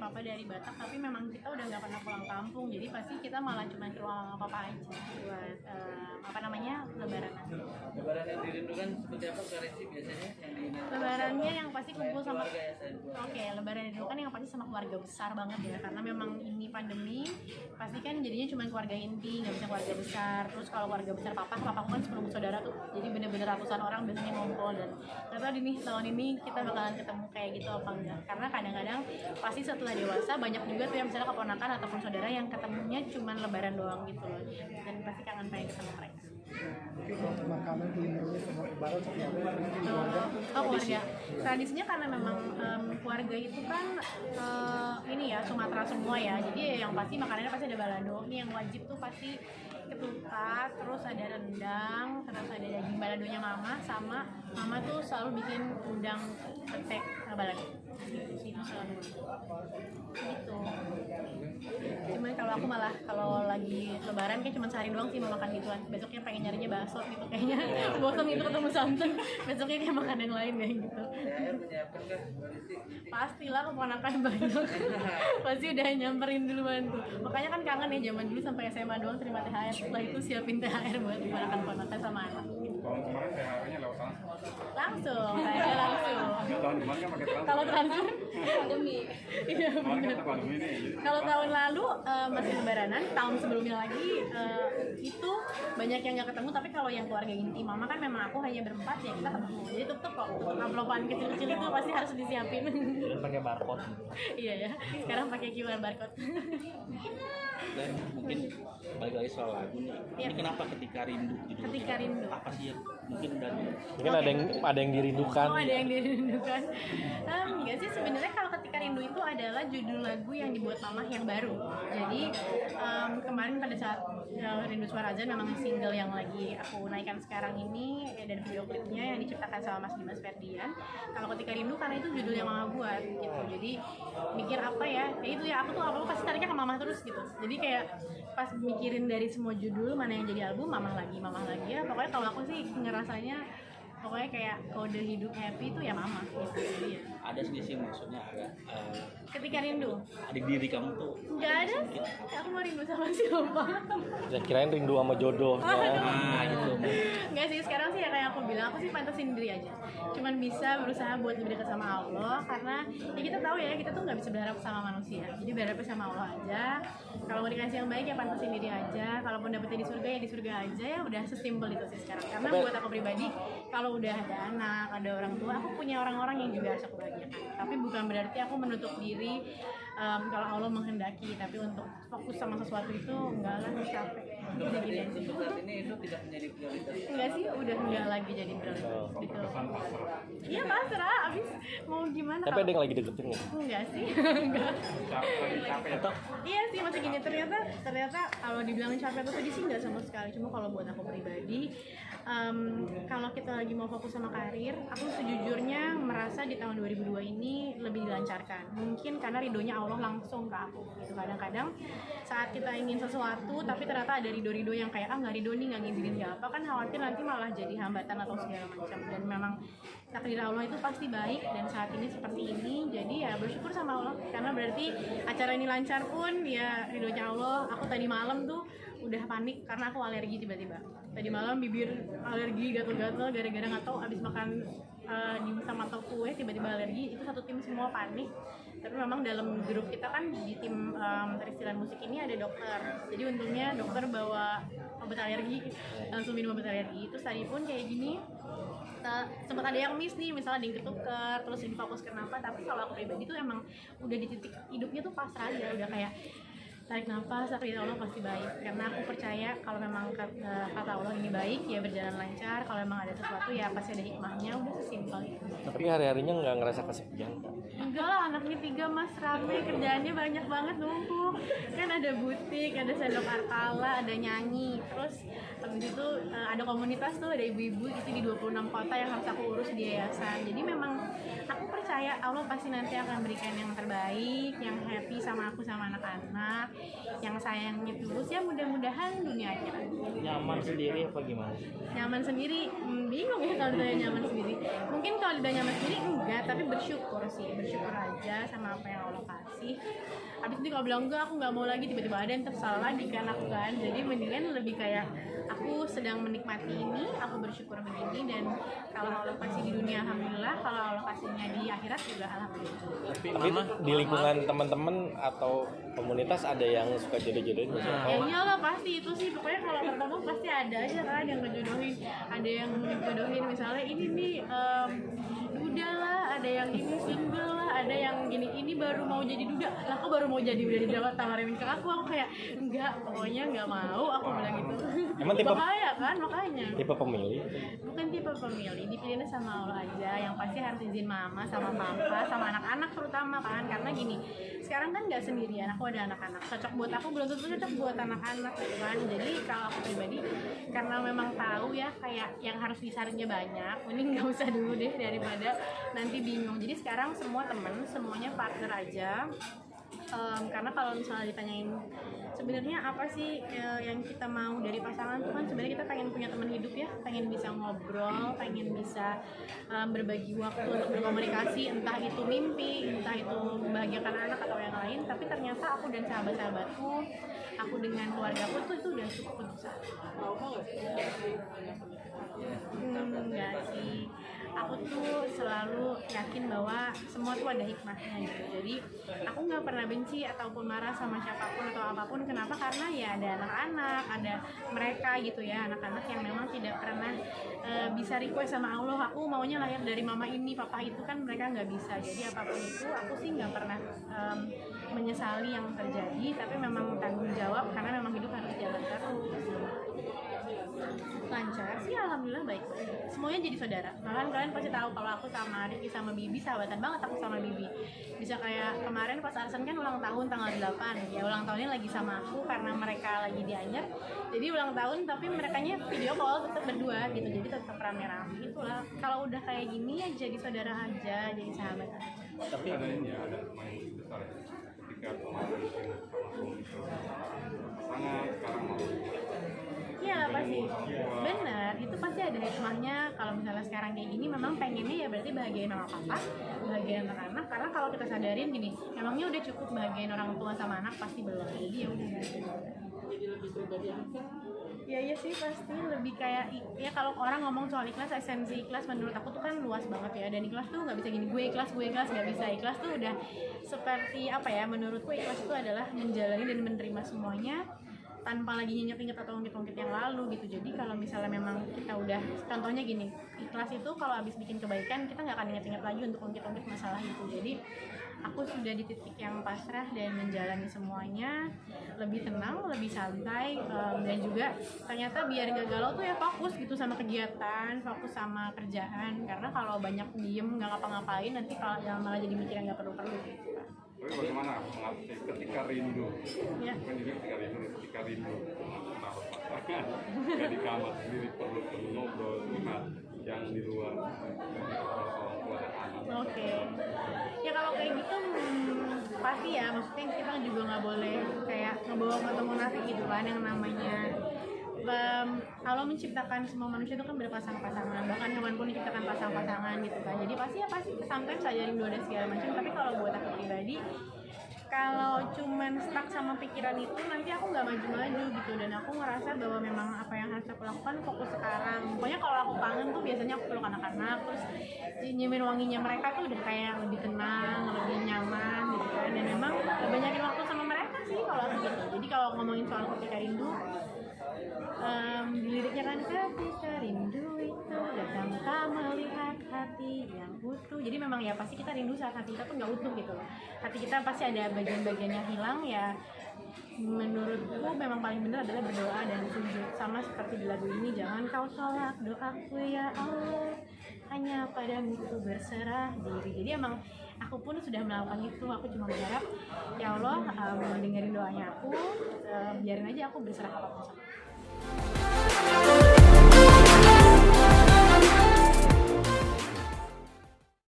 papa dari Batak, tapi memang kita udah nggak pernah pulang kampung, jadi pasti kita malah cuma ke rumah mama papa aja buat lebaran. Lebaran yang dirindukan seperti apa Karesi biasanya yang diinginkan? Lebarannya yang pasti kumpul sama keluarga ya, selain keluarga. Oke, lebaran itu kan yang pasti sama keluarga besar banget ya, karena memang ini pandemi, pasti kan jadinya cuma keluarga inti, nggak bisa keluarga besar. Terus kalau keluarga besar papaku kan 10 bersaudara tuh, jadi bener-bener ratusan orang biasanya ngumpul, dan nggak tahu nih tahun ini kita bakalan ketemu kayak gitu apa enggak, karena kadang-kadang pasti setelah dewasa banyak juga tuh yang misalnya keponakan ataupun saudara yang ketemunya cuma lebaran doang gitu loh, dan pasti kangen pengen ketemu mereka. Makanan kuliner sama lebaran seperti apa keluarga? Keluarga. Tradisinya karena memang keluarga itu kan ini ya Sumatera semua ya. Jadi yang pasti makanannya pasti ada balado. Ini yang wajib tuh pasti ketupat, terus ada rendang, terus ada daging baladonya mama, sama mama tuh selalu bikin udang petek balado. Itu selalu gitu. Cuman kalau aku malah kalau lagi lebaran kayak cuma sehari doang sih mau makan gituan. Besoknya pengen nyarinya bakso gitu kayaknya. Bosan itu ketemu santan. Besoknya kayak makan yang lain ya gitu. THR menyiapkan kan Karesi? Pastilah keponakan banyak. Pasti udah nyamperin duluan tuh. Makanya kan kangen ya zaman dulu sampai SMA doang terima THR. Setelah itu siapin THR buat keponakan sama anak. Tahun kemarin THR-nya lewat sana. Langsung, kayaknya langsung. Tahun kemarin kan pakai transfer. Kalau transfer pandemi. Iya Kemarin benar. kan pandemi nih. Kalau tahun lalu masih lebaranan, tahun sebelumnya lagi itu banyak yang nggak ketemu, tapi kalau yang keluarga inti mama kan memang aku hanya berempat ya kita ketemu. Jadi tuh kok amplopan kecil-kecil itu pasti harus disiapin. Pakai barcode. Iya ya, sekarang pakai QR barcode. Dan mungkin balik lagi soal lagu nih. Iya. Ini kenapa ketika rindu gitu? Ketika rindu. Apa sih yang mungkin dari Mungkin ada yang dirindukan. Oh, ada yang dirindukan. Enggak sih, sebenarnya kalau ketika rindu itu adalah judul lagu yang dibuat mama yang baru. Jadi kemarin pada saat Rindu Suara Azan memang single yang lagi aku naikkan sekarang ini dan video klipnya yang diciptakan sama Mas Dimas Ferdian. Kalau ketika rindu karena itu judul yang mama buat gitu. Jadi mikir apa ya? Kayak itu ya, aku tuh apa pasti tariknya ke mama terus gitu. Jadi kayak pas mikirin dari semua judul mana yang jadi album, mama lagi ya. Pokoknya kalau aku sih ngerasanya pokoknya kayak kode hidup happy itu ya mama gitu. Jadi ya. ada sih maksudnya ada Ketika rindu adik diri kamu tuh nggak ada sih, aku mau rindu sama siapa. Ya kirain rindu sama jodohnya. gitu. Nggak sih, sekarang sih ya kayak aku bilang, aku sih pantasin diri aja. Cuman bisa berusaha buat lebih dekat sama Allah, karena ya kita tahu ya kita tuh nggak bisa berharap sama manusia. Jadi berharap sama Allah aja. Kalau mau dikasih yang baik ya pantasin diri aja. Kalaupun dapetnya di surga ya di surga aja ya, udah sesimpel itu sih sekarang. Karena buat aku pribadi, kalau udah ada anak, ada orang tua, aku punya orang-orang yang juga harus aku bahagiakan. Tapi bukan berarti aku menutup diri kalau Allah menghendaki. Tapi untuk fokus sama sesuatu itu enggak lah, capek. Jadi gini aja. Untuk saat ini itu tidak menjadi prioritas. Enggak sih, udah enggak lagi jadi prioritas gitu. Iya pasrah, abis mau gimana? Tapi ada yang lagi deketin nggak? Enggak sih, enggak. Capek ya. Iya sih, masih gini ternyata kalau dibilang capek atau sedih sih nggak sama sekali. Cuma kalau buat aku pribadi, kalau kita lagi mau fokus sama karir, aku sejujurnya merasa di tahun 2002 ini lebih dilancarkan. Mungkin karena ridhonya Allah langsung ke aku. Gitu. Kadang-kadang saat kita ingin sesuatu, tapi ternyata ada ridho-ridho yang kayak nggak ridho nih, nggak ngizinin nggak apa, kan khawatir nanti malah jadi hambatan atau segala macam. Dan memang takdir Allah itu pasti baik, dan saat ini seperti ini. Jadi ya bersyukur sama Allah, karena berarti acara ini lancar pun ya ridhonya Allah. Aku tadi malam tuh udah panik karena aku alergi tiba-tiba. Tadi malam bibir alergi, gatal-gatal gara-gara nggak tahu abis makan dimsum atau kue tiba-tiba alergi. Itu satu tim semua panik. Tapi memang dalam grup kita kan di tim Teristilan Musik ini ada dokter. Jadi untungnya dokter bawa obat alergi, langsung minum obat alergi. Terus tadi pun kayak gini sempat ada yang miss nih, misalnya ada yang ketuker, terus difokus kenapa. Tapi kalau aku pribadi tuh emang udah di titik hidupnya tuh pasrah aja, udah kayak tarik nafas, takdir Allah pasti baik. Karena aku percaya kalau memang kata Allah ini baik ya berjalan lancar. Kalau memang ada sesuatu ya pasti ada hikmahnya. Udah sesimpel itu. Tapi hari-harinya nggak ngerasa kesepian kan? Enggak lah, anaknya 3 mas, rame, kerjaannya banyak banget numpuk. Kan ada butik, ada sendok arkala, ada nyanyi. Terus habis itu ada komunitas tuh, ada ibu-ibu itu di 26 kota yang harus aku urus di yayasan. Jadi memang aku percaya percaya Allah pasti nanti akan berikan yang terbaik, yang happy sama aku sama anak-anak, yang sayangnya tulus ya, mudah-mudahan dunia akhirat. Nyaman sendiri apa gimana? Nyaman sendiri, bingung ya kalau ditanya nyaman sendiri. Mungkin kalau ditanya nyaman sendiri enggak, tapi bersyukur aja sama apa yang Allah kasih. Habis itu kalau bilang enggak, aku nggak mau lagi, tiba-tiba ada yang tersalah lagi kan aku kan. Jadi mendingan lebih kayak aku sedang menikmati ini, aku bersyukur begini, dan kalau Allah kasih di dunia alhamdulillah, kalau Allah kasihnya di akhirat juga alhamdulillah. Tapi Tapi mama di lingkungan teman-teman atau komunitas ada yang suka jodoh-jodohin nggak sih? Ya iyalah pasti itu sih, pokoknya kalau ketemu pasti ada aja kan yang ngejodohin, ada yang ngejodohin misalnya ini nih duda lah, ada yang ini single lah, ada yang gini ini baru mau jadi duda lah, aku baru mau jadi udah ditawarin ke aku kayak enggak, pokoknya nggak mau, aku bilang gitu. Emang tipe- bahaya kan makanya. Tipe pemilih? Bukan tipe pemilih, dipilihnya sama Allah aja, yang pasti harus izin mama sama papa sama anak-anak terutama kan, karena gini sekarang kan nggak sendirian, aku ada anak-anak, cocok buat aku belum tentu cocok buat anak-anak gitu kan. Jadi kalau aku pribadi karena memang tahu ya kayak yang harus disaringnya banyak, mending nggak usah dulu deh daripada nanti bingung. Jadi sekarang semua temen semuanya partner aja. Karena kalau misalnya ditanyain sebenarnya apa sih yang kita mau dari pasangan tuh kan sebenarnya kita pengen punya teman hidup ya, pengen bisa ngobrol, pengen bisa berbagi waktu untuk berkomunikasi, entah itu mimpi, entah itu membahagiakan anak atau yang lain. Tapi ternyata aku dan sahabat-sahabatku, aku dengan keluargaku tuh itu udah cukup untuk saat. Enggak sih, aku tuh selalu yakin bahwa semua tuh ada hikmahnya gitu. Jadi aku nggak pernah benci ataupun marah sama siapapun atau apapun. Kenapa? Karena ya ada anak-anak, ada mereka gitu ya, anak-anak yang memang tidak pernah bisa request sama Allah, aku maunya lahir dari mama ini, papa itu, kan mereka nggak bisa. Jadi apapun itu aku sih nggak pernah menyesali yang terjadi, tapi memang tanggung jawab karena memang hidup harus jalan terus. Lancar sih alhamdulillah, baik, semuanya jadi saudara. Bahkan kalian pasti tahu kalau aku sama Riki sama Bibi sahabatan banget, aku sama Bibi bisa kayak kemarin pas Arsen kan ulang tahun tanggal 8 ya, ulang tahunnya lagi sama aku karena mereka lagi di Anyer, jadi ulang tahun tapi merekanya video call tetap berdua gitu, jadi tetap rame-rame. Itulah kalau udah kayak gini ya jadi saudara aja, jadi sahabat aja. Tapi ada ini ya, ada main besar ya. Ketika kemarin sama itu pasangan sekarang mau Iya pasti, benar, itu pasti ada hikmahnya. Kalau misalnya sekarang kayak gini memang pengennya ya berarti bahagiain mama papa, bahagiain anak-anak. Karena kalau kita sadarin gini, memangnya udah cukup bahagiain orang tua sama anak, pasti belum. Jadi ya udah. jadi lebih pribadi aja. Ya iya sih pasti lebih kayak ya, kalau orang ngomong soal ikhlas, esensi ikhlas menurut aku tuh kan luas banget ya. Dan ikhlas tuh nggak bisa gini gue ikhlas nggak bisa. Ikhlas tuh udah seperti apa ya, menurutku ikhlas itu adalah menjalani dan menerima semuanya tanpa lagi inget-inget atau ungkit-ungkit yang lalu gitu. Jadi kalau misalnya memang kita udah, contohnya gini, ikhlas itu kalau habis bikin kebaikan kita nggak akan inget-inget lagi untuk ungkit-ungkit masalah itu. Jadi aku sudah di titik yang pasrah dan menjalani semuanya lebih tenang, lebih santai, dan juga ternyata biar nggak galau tuh ya fokus gitu sama kegiatan, fokus sama kerjaan. Karena kalau banyak diem nggak ngapa-ngapain nanti kalau malah jadi mikir yang nggak perlu-perlu gitu. tapi bagaimana mengerti ketika rindu? Ya. Kan juga ketika rindu tahu pasangan nggak di kamar sendiri perlu ngobrol curhat yang di luar orang tua dan anak. Oke. Ya kalau kayak gitu pasti ya, maksudnya kita juga nggak boleh kayak ngebawa ke munafik gitu kan, yang namanya Allah menciptakan semua manusia itu kan berpasang-pasangan, bahkan hewan pun diciptakan pasang-pasangan gitu kan. Jadi pasti sometimes saja rindu dan segala macam. Tapi kalau buat aku pribadi, kalau cuman stuck sama pikiran itu nanti aku nggak maju-maju gitu. Dan aku ngerasa bahwa memang apa yang harus aku lakukan fokus sekarang. Pokoknya kalau aku kangen tuh biasanya aku peluk anak-anak, terus nyiumin wanginya mereka tuh udah kayak lebih tenang, lebih nyaman gitu kan. Dan memang banyakin waktu sama mereka sih kalau aku gitu. Jadi kalau ngomongin soal ketika rindu, liriknya kan ketika rindu itu datang melihat hati yang utuh. Jadi memang ya pasti kita rindu saat hati kita tuh nggak utuh gitu loh. Hati kita pasti ada bagian-bagian yang hilang ya. Menurutku memang paling benar adalah berdoa dan sujud, sama seperti di lagu ini, jangan kau tolak doaku ya Allah, hanya padamu ku berserah diri. Jadi emang aku pun sudah melakukan itu. Aku cuma berharap ya Allah dengerin doanya aku, biarin aja aku berserah apapun sama.